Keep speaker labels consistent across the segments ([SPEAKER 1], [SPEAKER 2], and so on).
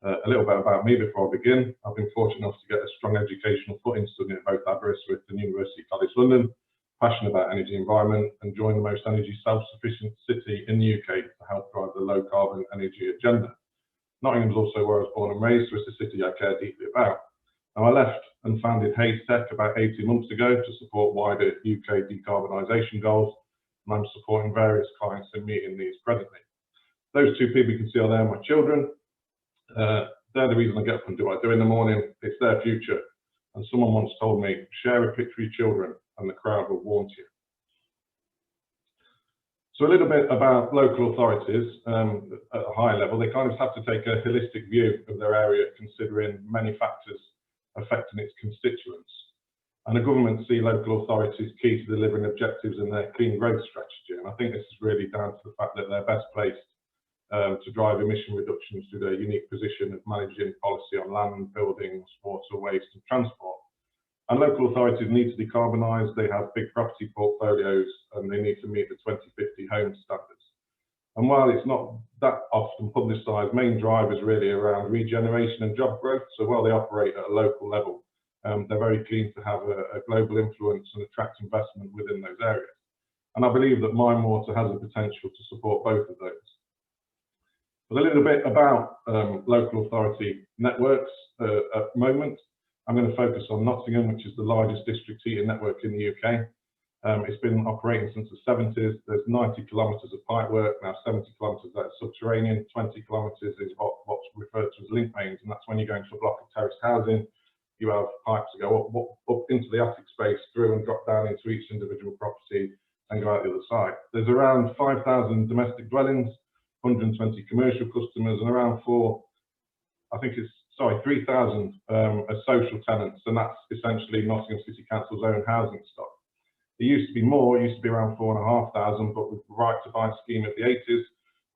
[SPEAKER 1] A little bit about me before I begin. I've been fortunate enough to get a strong educational footing studying at both Aberystwyth and University College London, passionate about energy environment, and joined the most energy self-sufficient city in the UK to help drive the low carbon energy agenda. Nottingham is also where I was born and raised, so it's a city I care deeply about. Now, I left and founded Hayes Tech about 18 months ago to support wider UK decarbonisation goals, and I'm supporting various clients in meeting these presently. Those two people you can see are there, my children. They're the reason I get up and do what I do in the morning. It's their future. And someone once told me, share a picture of your children and the crowd will want you. So a little bit about local authorities at a high level. They kind of have to take a holistic view of their area, considering many factors affecting its constituents. And the government see local authorities key to delivering objectives in their clean growth strategy. And I think this is really down to the fact that they're best placed to drive emission reductions through their unique position of managing policy on land, buildings, water, waste and transport. And local authorities need to decarbonise. They have big property portfolios and they need to meet the 2050 home standards. And while it's not that often publicised, main drive is really around regeneration and job growth. So while they operate at a local level, they're very keen to have a global influence and attract investment within those areas. And I believe that Mine Water has the potential to support both of those. But a little bit about local authority networks at the moment. I'm going to focus on Nottingham, which is the largest district heating network in the UK. It's been operating since the 70s. There's 90 kilometres of pipework, now 70 kilometres that's subterranean, 20 kilometres is what's referred to as link mains, and that's when you go into a block of terraced housing. You have pipes that go up into the attic space, through and drop down into each individual property and go out the other side. There's around 5,000 domestic dwellings, 120 commercial customers, and around 3,000 as social tenants, and that's essentially Nottingham City Council's own housing stock. It used to be more, it used to be around 4,500, but with the right to buy scheme of the 80s,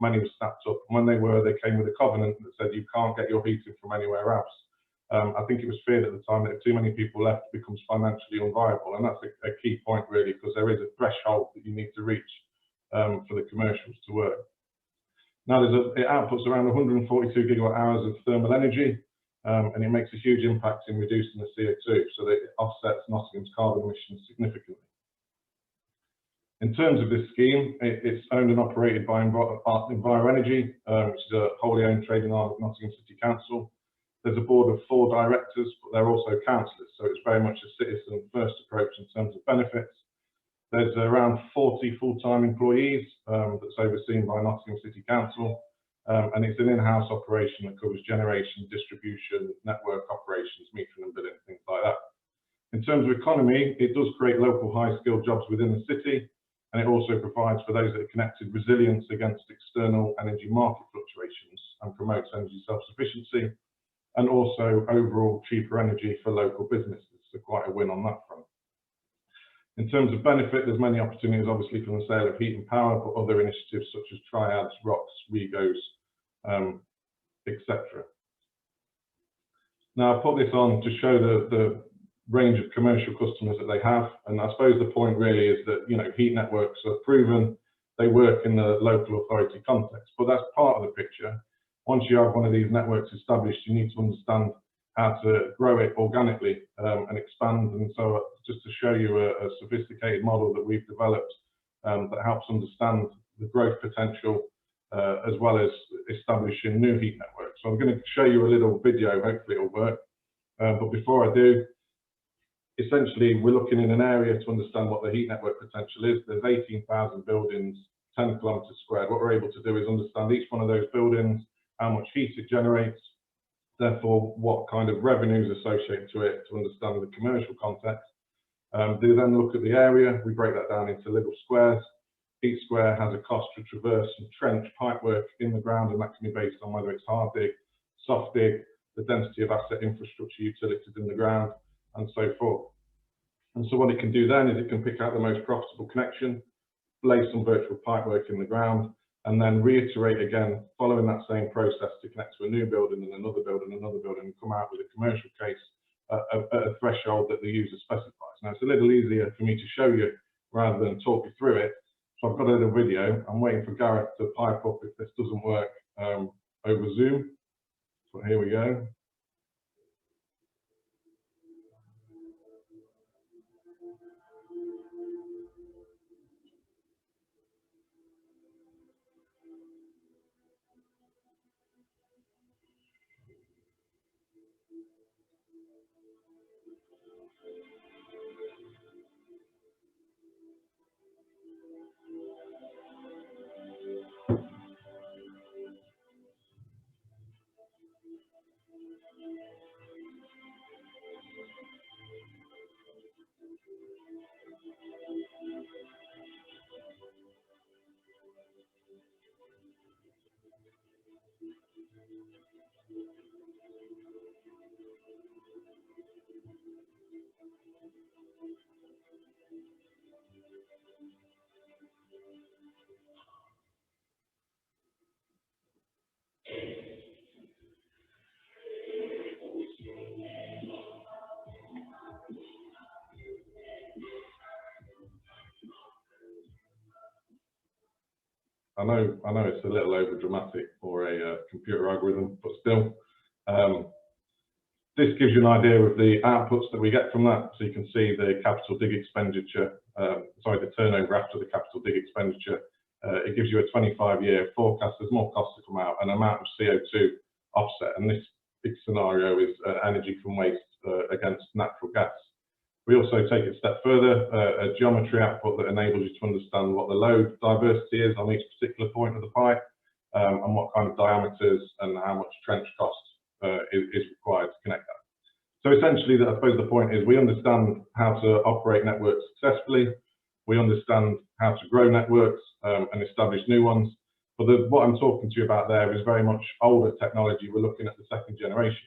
[SPEAKER 1] money was snapped up. And when they came with a covenant that said you can't get your heating from anywhere else. I think it was feared at the time that if too many people left, it becomes financially unviable, and that's a key point really, because there is a threshold that you need to reach for the commercials to work. Now, it outputs around 142 gigawatt hours of thermal energy, and it makes a huge impact in reducing the CO2, so that it offsets Nottingham's carbon emissions significantly. In terms of this scheme, it's owned and operated by Enviroenergy, which is a wholly owned trading arm of Nottingham City Council. There's a board of 4 directors, but they're also councillors, so it's very much a citizen-first approach in terms of benefits. There's around 40 full-time employees that's overseen by Nottingham City Council, and it's an in-house operation that covers generation, distribution, network operations, metering and billing, things like that. In terms of economy, it does create local high-skilled jobs within the city, and it also provides for those that are connected resilience against external energy market fluctuations and promotes energy self-sufficiency, and also overall cheaper energy for local businesses, so quite a win on that front. In terms of benefit, there's many opportunities obviously from the sale of heat and power, but other initiatives such as triads, ROCs, REGOs, etc. Now, I put this on to show the range of commercial customers that they have, and I suppose the point really is that, you know, heat networks are proven, they work in the local authority context, but that's part of the picture. Once you have one of these networks established, you need to understand how to grow it organically and expand. And so just to show you a sophisticated model that we've developed that helps understand the growth potential as well as establishing new heat networks. So I'm going to show you a little video, hopefully it'll work. But before I do, essentially we're looking in an area to understand what the heat network potential is. There's 18,000 buildings, 10 kilometres squared. What we're able to do is understand each one of those buildings, how much heat it generates, therefore what kind of revenues associated to it, to understand the commercial context. They then look at the area. We break that down into little squares. Each square has a cost to traverse and trench pipework in the ground, and that can be based on whether it's hard dig, soft dig, the density of asset infrastructure utilities in the ground, and so forth. And so what it can do then is it can pick out the most profitable connection, lay some virtual pipework in the ground, and then reiterate again, following that same process to connect to a new building and another building, and come out with a commercial case at a threshold that the user specifies. Now, it's a little easier for me to show you rather than talk you through it. So I've got a little video. I'm waiting for Gareth to pipe up if this doesn't work over Zoom. But here we go. I know it's a little over dramatic for a computer algorithm, but still, this gives you an idea of the outputs that we get from that. So you can see the capital dig expenditure, the turnover after the capital dig expenditure. It gives you a 25-year forecast. There's more costs to come out, and amount of CO2 offset. And this big scenario is energy from waste against natural gas. We also take it a step further, a geometry output that enables you to understand what the load diversity is on each particular point of the pipe, and what kind of diameters and how much trench cost is required to connect that. So essentially, I suppose the point is we understand how to operate networks successfully. We understand how to grow networks and establish new ones. But what I'm talking to you about there is very much older technology. We're looking at the second generation.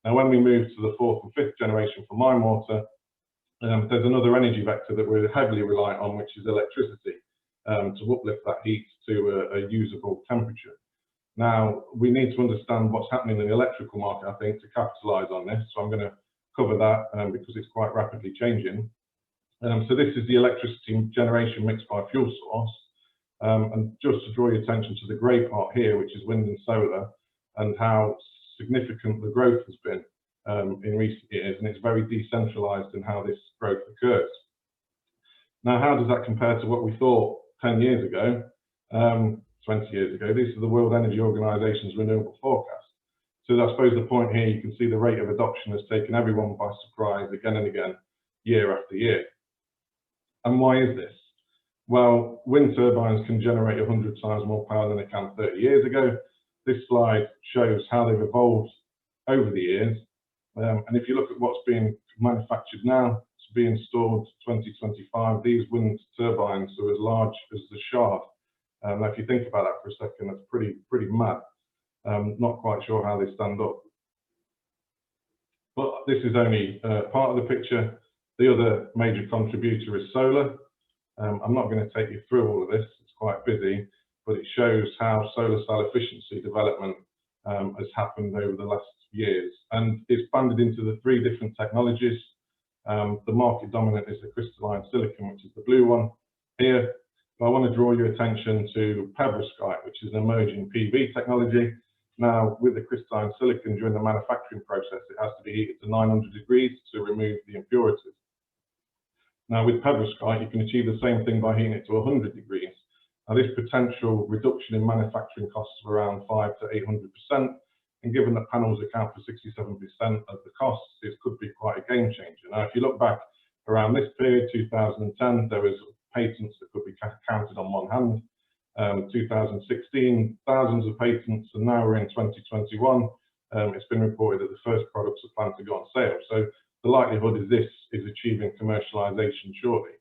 [SPEAKER 1] Now, when we move to the fourth and fifth generation for mine water, there's another energy vector that we're heavily reliant on, which is electricity, to uplift that heat to a usable temperature. Now, we need to understand what's happening in the electrical market, I think, to capitalise on this. So I'm going to cover that because it's quite rapidly changing. So this is the electricity generation mixed by fuel source. And just to draw your attention to the grey part here, which is wind and solar, and how significant the growth has been in recent years, and it's very decentralized in how this growth occurs. Now, how does that compare to what we thought 10 years ago, 20 years ago? These are the World Energy Organization's renewable forecast. So I suppose the point here, you can see the rate of adoption has taken everyone by surprise again and again, year after year. And why is this? Well, wind turbines can generate 100 times more power than they can 30 years ago. This slide shows how they've evolved over the years. And if you look at what's being manufactured now, to be installed 2025, these wind turbines are as large as the Shard. Now, if you think about that for a second, that's pretty mad. Not quite sure how they stand up. But this is only part of the picture. The other major contributor is solar. I'm not going to take you through all of this, it's quite busy, but it shows how solar cell efficiency development has happened over the last years, and it's banded into the three different technologies. The market dominant is the crystalline silicon, which is the blue one here. But I want to draw your attention to perovskite, which is an emerging PV technology. Now, with the crystalline silicon, during the manufacturing process, it has to be heated to 900 degrees to remove the impurities. Now, with perovskite, you can achieve the same thing by heating it to 100 degrees. Now, this potential reduction in manufacturing costs of around 500 to 800%, and given that panels account for 67% of the costs, it could be quite a game changer. Now, if you look back around this period, 2010, there was patents that could be counted on one hand. 2016, thousands of patents, and now we're in 2021. It's been reported that the first products are planned to go on sale. So the likelihood is this is achieving commercialization shortly.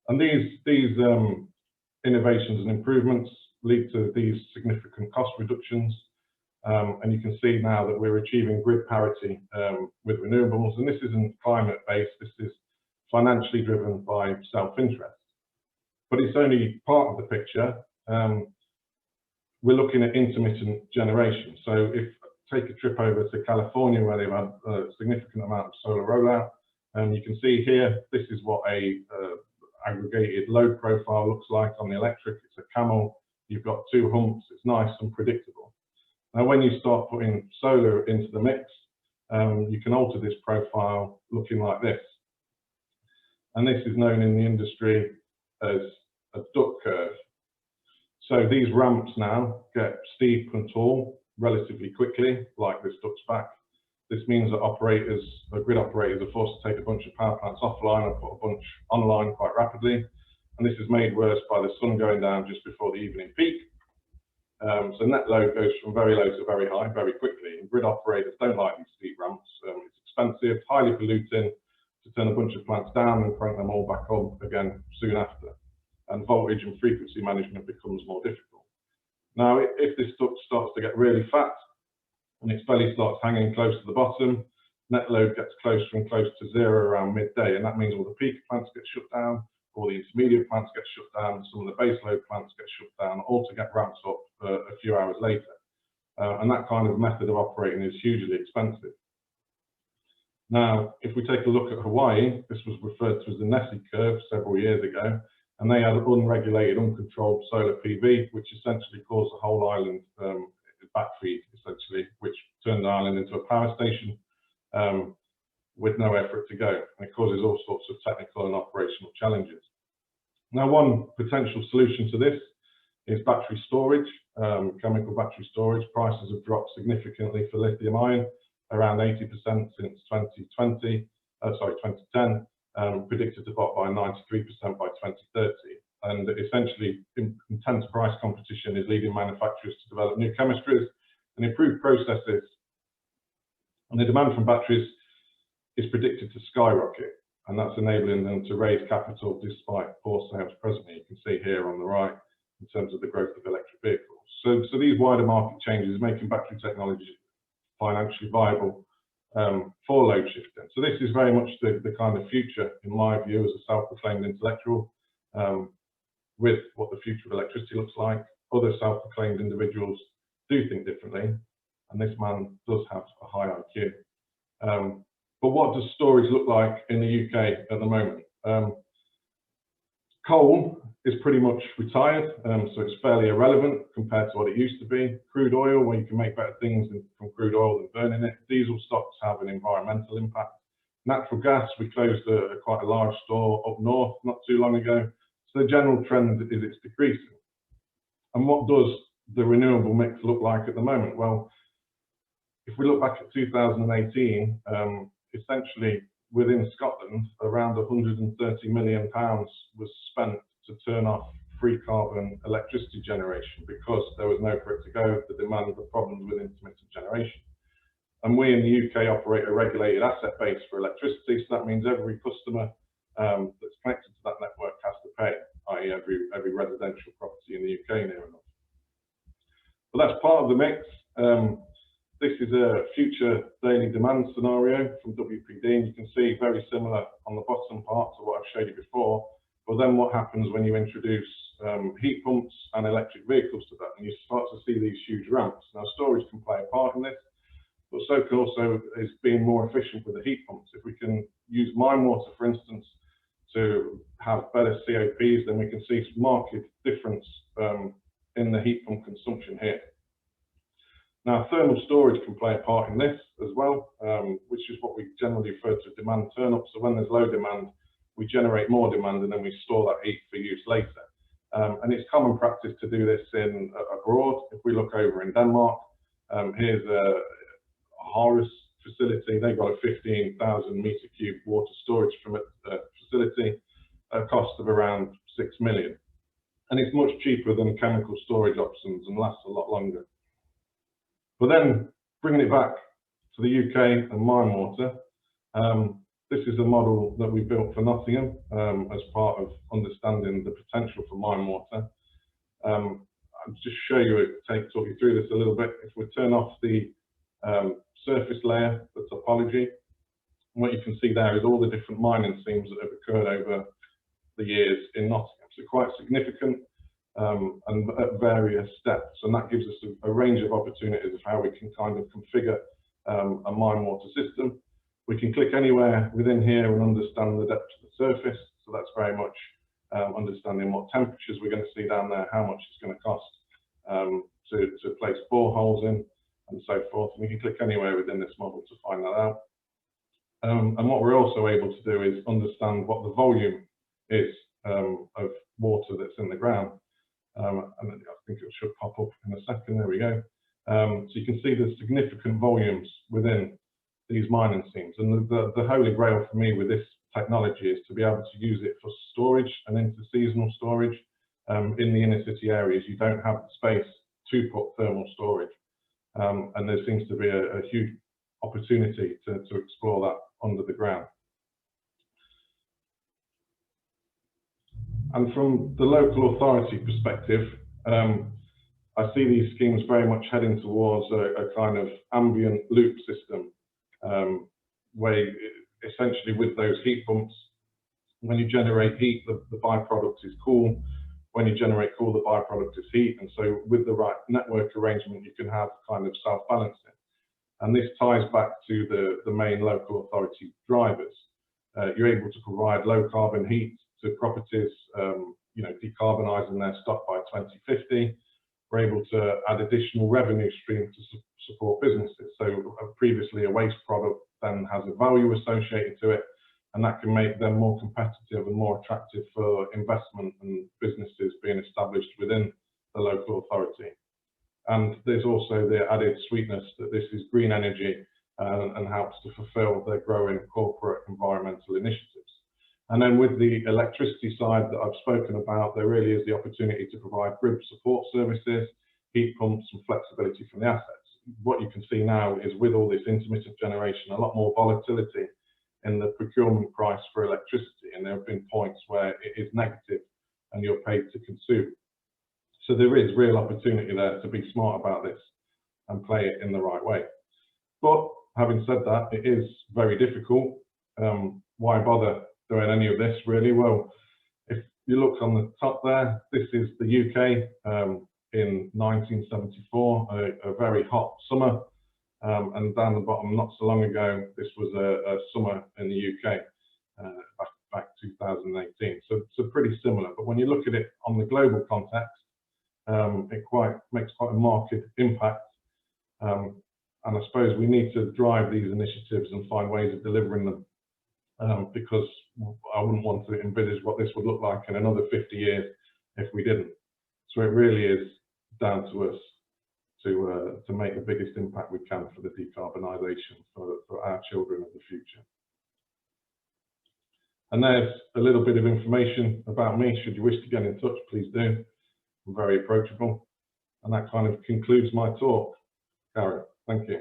[SPEAKER 1] And these innovations and improvements lead to these significant cost reductions. And you can see now that we're achieving grid parity with renewables, and this isn't climate-based, this is financially driven by self-interest. But it's only part of the picture. We're looking at intermittent generation. So if take a trip over to California, where they've had a significant amount of solar rollout, and you can see here, this is what a aggregated load profile looks like on the electric. It's a camel. You've got two humps. It's nice and predictable. Now, when you start putting solar into the mix, you can alter this profile looking like this. And this is known in the industry as a duct curve. So these ramps now get steep and tall relatively quickly, like this duct's back. This means that operators, grid operators, are forced to take a bunch of power plants offline and put a bunch online quite rapidly. And this is made worse by the sun going down just before the evening peak. So net load goes from very low to very high very quickly. And grid operators don't like these steep ramps. It's expensive, highly polluting to turn a bunch of plants down and crank them all back up again soon after. And voltage and frequency management becomes more difficult. Now, if this duct starts to get really fat and its belly starts hanging close to the bottom, net load gets closer and closer to zero around midday, and that means all the peak plants get shut down, all the intermediate plants get shut down, some of the base load plants get shut down, all to get ramped up a few hours later. And that kind of method of operating is hugely expensive. Now, if we take a look at Hawaii, this was referred to as the Nessie curve several years ago, and they had unregulated, uncontrolled solar PV, which essentially caused the whole island backfeed, essentially, which turned the island into a power station with nowhere for it to go. And it causes all sorts of technical and operational challenges. Now, one potential solution to this is battery storage, chemical battery storage. Prices have dropped significantly for lithium ion, around 80% since 2010, predicted to drop by 93% by 2030. And essentially, intense price competition is leading manufacturers to develop new chemistries and improve processes. And the demand from batteries is predicted to skyrocket, and that's enabling them to raise capital despite poor sales presently. You can see here on the right in terms of the growth of electric vehicles. So these wider market changes are making battery technology financially viable for load shifting. So this is very much the kind of future, in my view, as a self-proclaimed intellectual, with what the future of electricity looks like. Other self-proclaimed individuals do think differently, and this man does have a high IQ. But what does storage look like in the UK at the moment? Coal is pretty much retired, so it's fairly irrelevant compared to what it used to be. Crude oil, where you can make better things from crude oil than burning it. Diesel stocks have an environmental impact. Natural gas, we closed quite a large store up north not too long ago. So the general trend is it's decreasing. And what does the renewable mix look like at the moment? Well, if we look back at 2018, essentially within Scotland, around £130 million was spent to turn off free carbon electricity generation because there was nowhere for it to go, the demand, the problems with intermittent generation. And we in the UK operate a regulated asset base for electricity, so that means every customer that's connected to that network has to pay, i.e. every residential property in the UK near enough. But that's part of the mix. This is a future daily demand scenario from WPD, and you can see very similar on the bottom part to what I've showed you before. But then what happens when you introduce heat pumps and electric vehicles to that, and you start to see these huge ramps. Now, storage can play a part in this, but so can also is being more efficient with the heat pumps. If we can use mine water, for instance, to have better COPs, then we can see some marked difference in the heat pump consumption here. Now, thermal storage can play a part in this as well, which is what we generally refer to as demand turn-up. So when there's low demand, we generate more demand and then we store that heat for use later. And it's common practice to do this abroad. If we look over in Denmark, here's a Horus facility. They've got a 15,000 meter cube water storage facility, a cost of around 6 million. And it's much cheaper than chemical storage options and lasts a lot longer. But then bringing it back to the UK and mine water, this is a model that we built for Nottingham as part of understanding the potential for mine water. I'll just talk you through this a little bit. If we turn off the surface layer, the topology, what you can see there is all the different mining seams that have occurred over the years in Nottingham. So quite significant and at various steps. And that gives us a range of opportunities of how we can kind of configure a mine water system. We can click anywhere within here and understand the depth of the surface. So that's very much understanding what temperatures we're going to see down there, how much it's going to cost to place boreholes in. and so forth. And you can click anywhere within this model to find that out. And what we're also able to do is understand what the volume is of water that's in the ground. And I think it should pop up in a second. There we go. So you can see there's significant volumes within these mining seams. And the holy grail for me with this technology is to be able to use it for storage and interseasonal storage. In the inner city areas, you don't have the space to put thermal storage. And there seems to be a huge opportunity to explore that under the ground. And from the local authority perspective, I see these schemes very much heading towards a kind of ambient loop system, where essentially with those heat pumps, when you generate heat, the byproduct is cool. When you generate cool, the byproduct is heat. And so with the right network arrangement, you can have kind of self-balancing. And this ties back to the main local authority drivers. You're able to provide low carbon heat to properties, decarbonising their stock by 2050. We're able to add additional revenue streams to support businesses. So previously a waste product then has a value associated to it, and that can make them more competitive and more attractive for investment and businesses being established within the local authority. And there's also the added sweetness that this is green energy and helps to fulfill their growing corporate environmental initiatives. And then with the electricity side that I've spoken about, there really is the opportunity to provide grid support services, heat pumps and flexibility from the assets. What you can see now is with all this intermittent generation, a lot more volatility in the procurement price for electricity, and there have been points where it is negative and you're paid to consume. So there is real opportunity there to be smart about this and play it in the right way. But having said that, it is very difficult. Why bother doing any of this really? Well, if you look on the top there, this is the UK in 1974, a very hot summer. And down the bottom, not so long ago, this was a summer in the UK, back 2018. So pretty similar. But when you look at it on the global context, it makes quite a marked impact. And I suppose we need to drive these initiatives and find ways of delivering them, because I wouldn't want to envisage what this would look like in another 50 years if we didn't. So it really is down to us to make the biggest impact we can for the decarbonisation for our children of the future. And there's a little bit of information about me. Should you wish to get in touch, please do. I'm very approachable. And that kind of concludes my talk. Gareth, thank you.